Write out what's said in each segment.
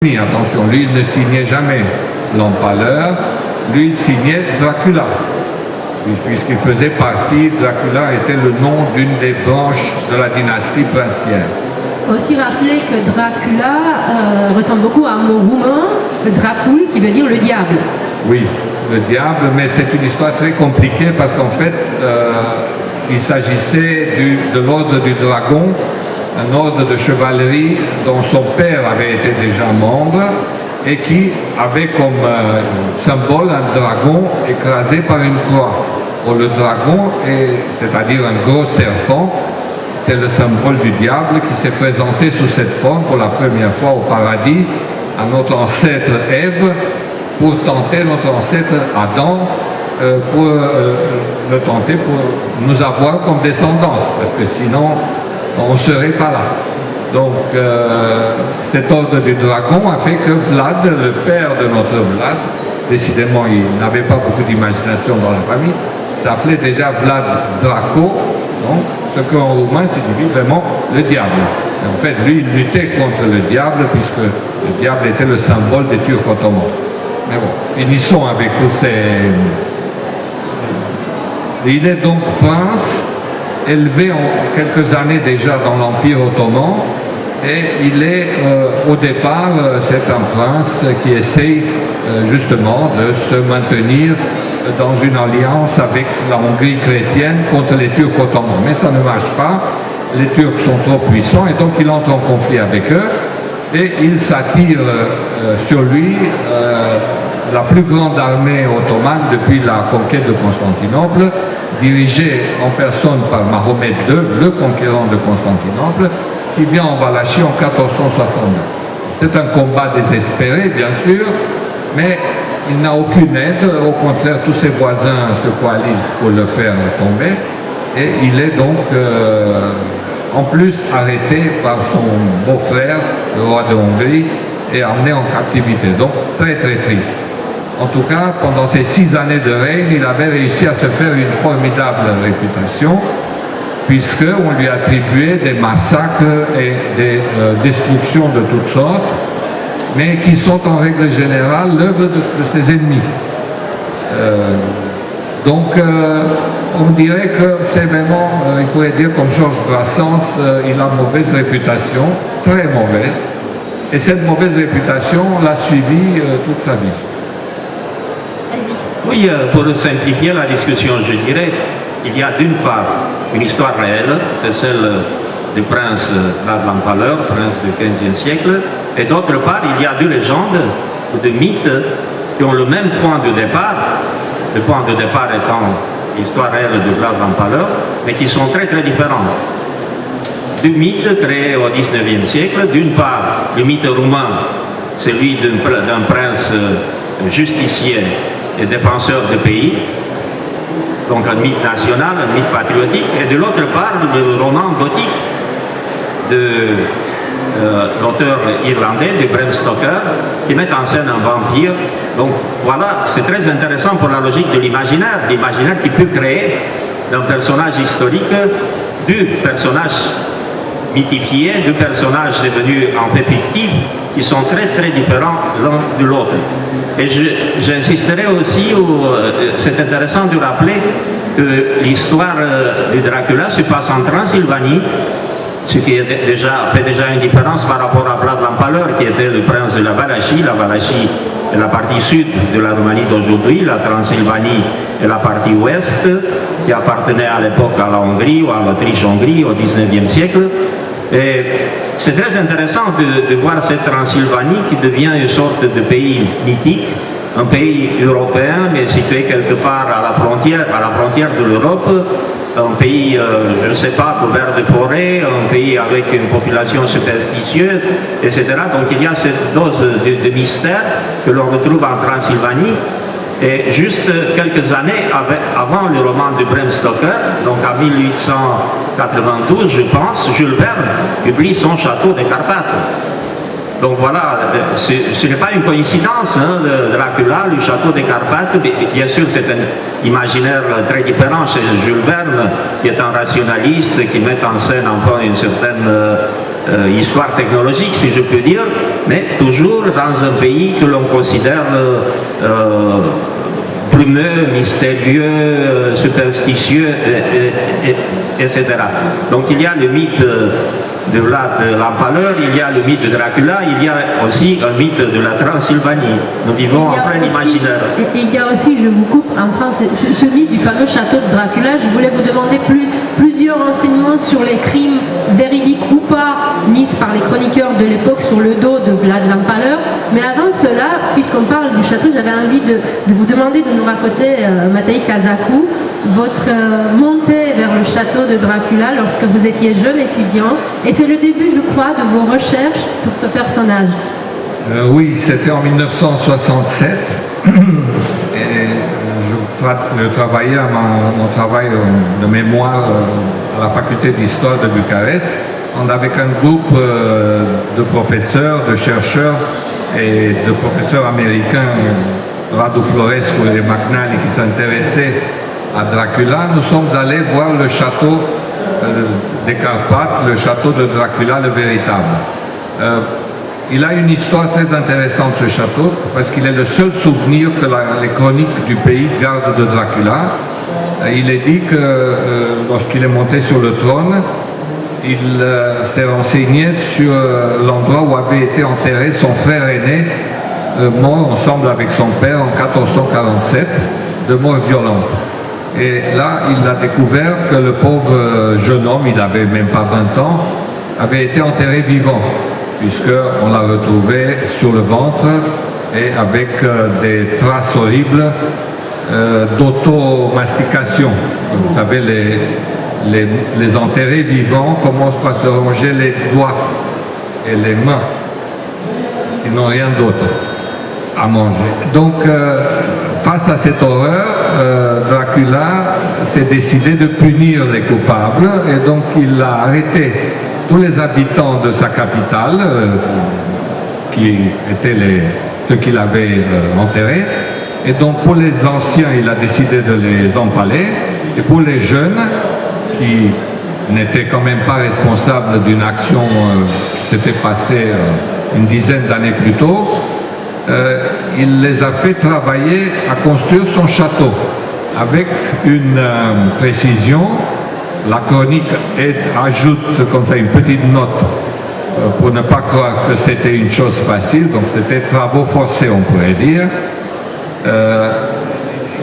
Attention, lui, il ne signait jamais l'Empaleur, lui, il signait Dracula, puisqu'il faisait partie, Dracula était le nom d'une des branches de la dynastie princière. Il faut aussi rappeler que Dracula ressemble beaucoup à un mot roumain, Dracul, qui veut dire le diable. Oui, le diable, mais c'est une histoire très compliquée parce qu'en fait, il s'agissait de l'ordre du dragon, un ordre de chevalerie dont son père avait été déjà membre et qui avait comme symbole un dragon écrasé par une croix. Le dragon, c'est-à-dire un gros serpent, c'est le symbole du diable qui s'est présenté sous cette forme pour la première fois au paradis à notre ancêtre Ève pour tenter notre ancêtre Adam pour le tenter pour nous avoir comme descendance, parce que sinon on ne serait pas là. Donc cet ordre du dragon a fait que Vlad, le père de notre Vlad, décidément il n'avait pas beaucoup d'imagination dans la famille, s'appelait déjà Vlad Draco, donc ce qu'en roumain signifie vraiment le diable. Et en fait, lui, il luttait contre le diable, puisque le diable était le symbole des Turcs ottomans. Mais bon, finissons avec tous ces... Il est donc prince, élevé en quelques années déjà dans l'Empire ottoman, et il est, au départ, c'est un prince qui essaye justement de se maintenir dans une alliance avec la Hongrie chrétienne contre les Turcs ottomans. Mais ça ne marche pas, les Turcs sont trop puissants et donc il entre en conflit avec eux et il s'attire sur lui la plus grande armée ottomane depuis la conquête de Constantinople, dirigée en personne par Mahomet II, le conquérant de Constantinople, qui vient en Valachie en 1469. C'est un combat désespéré, bien sûr, mais il n'a aucune aide, au contraire, tous ses voisins se coalisent pour le faire tomber, et il est donc en plus arrêté par son beau-frère, le roi de Hongrie, et emmené en captivité. Donc très très triste. En tout cas, pendant ces 6 années de règne, il avait réussi à se faire une formidable réputation, puisqu'on lui attribuait des massacres et des destructions de toutes sortes, mais qui sont en règle générale l'œuvre de ses ennemis. Donc on dirait que c'est vraiment, il pourrait dire comme Georges Brassens, il a mauvaise réputation, très mauvaise, et cette mauvaise réputation l'a suivi toute sa vie. Oui, pour simplifier la discussion, je dirais qu'il y a d'une part une histoire réelle, c'est celle du prince Vlad l'Empaleur, prince du XVe siècle, et d'autre part, il y a 2 légendes ou 2 mythes qui ont le même point de départ, le point de départ étant l'histoire réelle de Vlad l'Empaleur, mais qui sont très très différents. 2 mythes créés au XIXe siècle, d'une part le mythe roumain, celui d'un prince justicier et défenseur du pays, donc un mythe national, un mythe patriotique, et de l'autre part le roman gothique de l'auteur irlandais, de Bram Stoker, qui met en scène un vampire. Donc voilà, c'est très intéressant pour la logique de l'imaginaire qui peut créer d'un personnage historique 2 personnages mythifiés, 2 personnages devenus en fait fictifs, qui sont très très différents l'un de l'autre. Et j'insisterai aussi, c'est intéressant de rappeler que l'histoire de Dracula se passe en Transylvanie, ce qui fait déjà une différence par rapport à Vlad l'Empaleur, qui était le prince de la Valachie. La Valachie est la partie sud de la Roumanie d'aujourd'hui, la Transylvanie est la partie ouest, qui appartenait à l'époque à la Hongrie ou à l'Autriche-Hongrie au XIXe siècle. Et c'est très intéressant de voir cette Transylvanie qui devient une sorte de pays mythique, un pays européen, mais situé quelque part à la frontière de l'Europe, un pays, je ne sais pas, couvert de forêts, un pays avec une population superstitieuse, etc. Donc il y a cette dose de mystère que l'on retrouve en Transylvanie. Et juste quelques années avant le roman de Bram Stoker, donc en 1892, je pense, Jules Verne publie son Château des Carpates. Donc voilà, ce n'est pas une coïncidence, hein, Dracula, le Château des Carpates, bien sûr c'est un imaginaire très différent chez Jules Verne, qui est un rationaliste, qui met en scène un peu une certaine histoire technologique, si je peux dire, mais toujours dans un pays que l'on considère brumeux, mystérieux, superstitieux, etc. Donc il y a le mythe de Vlad l'Empaleur, il y a le mythe de Dracula, il y a aussi un mythe de la Transylvanie. Nous vivons en plein imaginaire. Et il y a aussi, je vous coupe, en France, ce mythe du fameux château de Dracula. Je voulais vous demander plusieurs renseignements sur les crimes véridiques ou pas mis par les chroniqueurs de l'époque sur le dos de Vlad l'Empaleur. Mais avant cela, puisqu'on parle du château, j'avais envie de vous demander de nous raconter, Matei Kazakou, votre montée vers le château de Dracula lorsque vous étiez jeune étudiant. Et c'est le début, je crois, de vos recherches sur ce personnage. Oui, c'était en 1967. Et je travaillais à mon travail de mémoire à la faculté d'histoire de Bucarest. On avait un groupe de professeurs, de chercheurs et de professeurs américains, Radu Florescu et McNally, qui s'intéressaient à Dracula. Nous sommes allés voir le château des Carpates, le château de Dracula le véritable. Il a une histoire très intéressante, ce château, parce qu'il est le seul souvenir que les chroniques du pays gardent de Dracula. Il est dit que lorsqu'il est monté sur le trône, il s'est renseigné sur l'endroit où avait été enterré son frère aîné, mort ensemble avec son père en 1447, de mort violente. Et là, il a découvert que le pauvre jeune homme, il n'avait même pas 20 ans, avait été enterré vivant, puisqu'on l'a retrouvé sur le ventre et avec des traces horribles d'automastication. Vous savez, les enterrés vivants commencent par se ronger les doigts et les mains. Ils n'ont rien d'autre à manger. Donc, face à cette horreur, Dracula s'est décidé de punir les coupables et donc il a arrêté tous les habitants de sa capitale, qui étaient ceux qu'il avait enterrés. Et donc pour les anciens, il a décidé de les empaler. Et pour les jeunes, qui n'étaient quand même pas responsables d'une action qui s'était passée une dizaine d'années plus tôt, il les a fait travailler à construire son château avec une précision. La chronique ajoute comme ça une petite note pour ne pas croire que c'était une chose facile, donc c'était travaux forcés, on pourrait dire.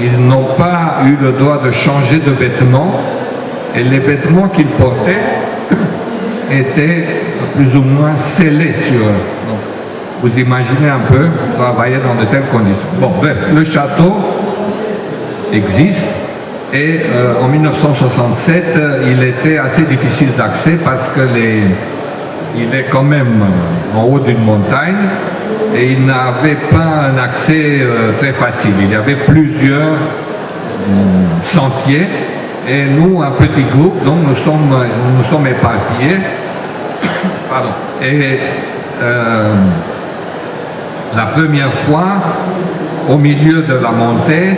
Ils n'ont pas eu le droit de changer de vêtements et les vêtements qu'ils portaient étaient plus ou moins scellés sur eux. Donc, vous imaginez un peu travailler dans de telles conditions. Bon, bref, le château existe et en 1967, il était assez difficile d'accès parce que il est quand même en haut d'une montagne et il n'avait pas un accès très facile. Il y avait plusieurs sentiers et nous, un petit groupe, donc nous sommes éparpillés. Pardon. Et la première fois, au milieu de la montée,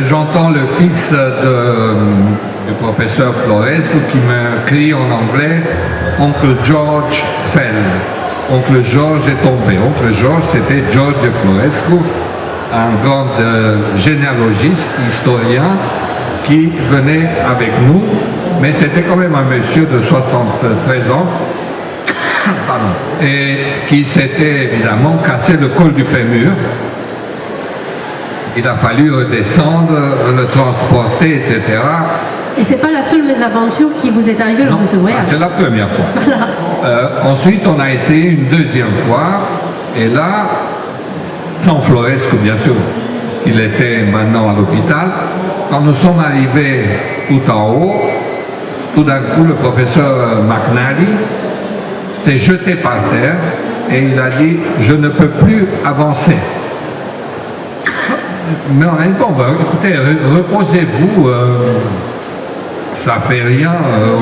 j'entends le fils du professeur Florescu qui me crie en anglais « Oncle George fell ». Oncle George est tombé. Oncle George, c'était George Florescu, un grand généalogiste, historien, qui venait avec nous, mais c'était quand même un monsieur de 73 ans, pardon, et qui s'était évidemment cassé le col du fémur. Il a fallu redescendre, le transporter, etc. Et c'est pas la seule mésaventure qui vous est arrivée lors de ce voyage. C'est la première fois. Ensuite, on a essayé une deuxième fois, et là, sans Florescu, bien sûr, il était maintenant à l'hôpital. Quand nous sommes arrivés tout en haut, tout d'un coup, le professeur McNally s'est jeté par terre et il a dit « Je ne peux plus avancer ». Mais on a dit « Bon, écoutez, reposez-vous, ça fait rien,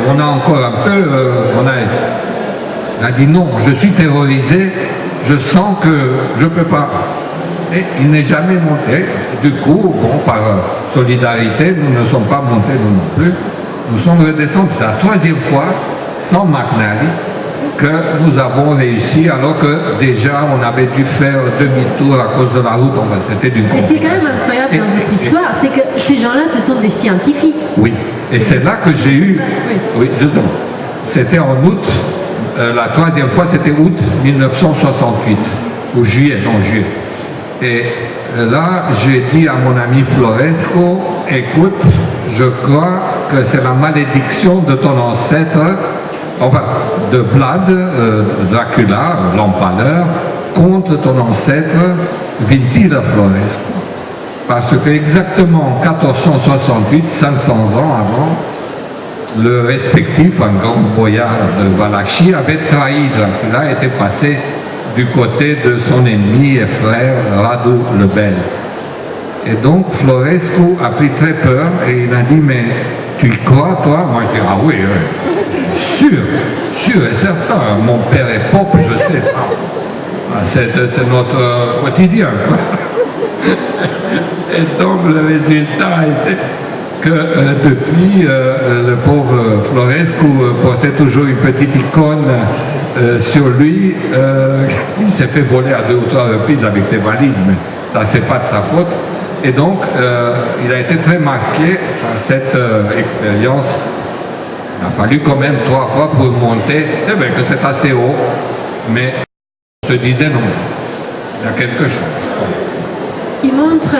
on a encore un peu, il a dit non, je suis terrorisé, je sens que je ne peux pas. Et il n'est jamais monté. Du coup, bon, par solidarité, nous ne sommes pas montés nous non plus. Nous sommes redescendus. C'est la troisième fois, sans McNally. que nous avons réussi alors que déjà on avait dû faire demi-tour à cause de la route. C'était d'une Et ce qui est quand même incroyable dans votre histoire, c'est que ces gens-là, ce sont des scientifiques. Oui, et c'est là que j'ai eu... Oui. Oui, justement. C'était en août, la troisième fois c'était août 1968, ou juillet, non juillet. Et là, j'ai dit à mon ami Floresco, écoute, je crois que c'est la malédiction de ton ancêtre, enfin, de Vlad, Dracula, l'empaleur, contre ton ancêtre Vintila Floresco. Parce que exactement en 1468, 500 ans avant, le respectif, un grand boyard de Valachie, avait trahi Dracula, était passé du côté de son ennemi et frère Radu le Bel. Et donc Florescu a pris très peur et il a dit, mais tu y crois toi? Moi je dis, ah oui, sûr et certain, mon père est pope, je sais. C'est notre quotidien. Et donc le résultat était que depuis, le pauvre Florescu portait toujours une petite icône sur lui. Il s'est fait voler à 2 ou 3 reprises avec ses valises, mais ça c'est pas de sa faute. Et donc il a été très marqué par cette expérience. Il a fallu quand même 3 fois pour monter. C'est vrai que c'est assez haut, mais on se disait non, il y a quelque chose. Ce qui montre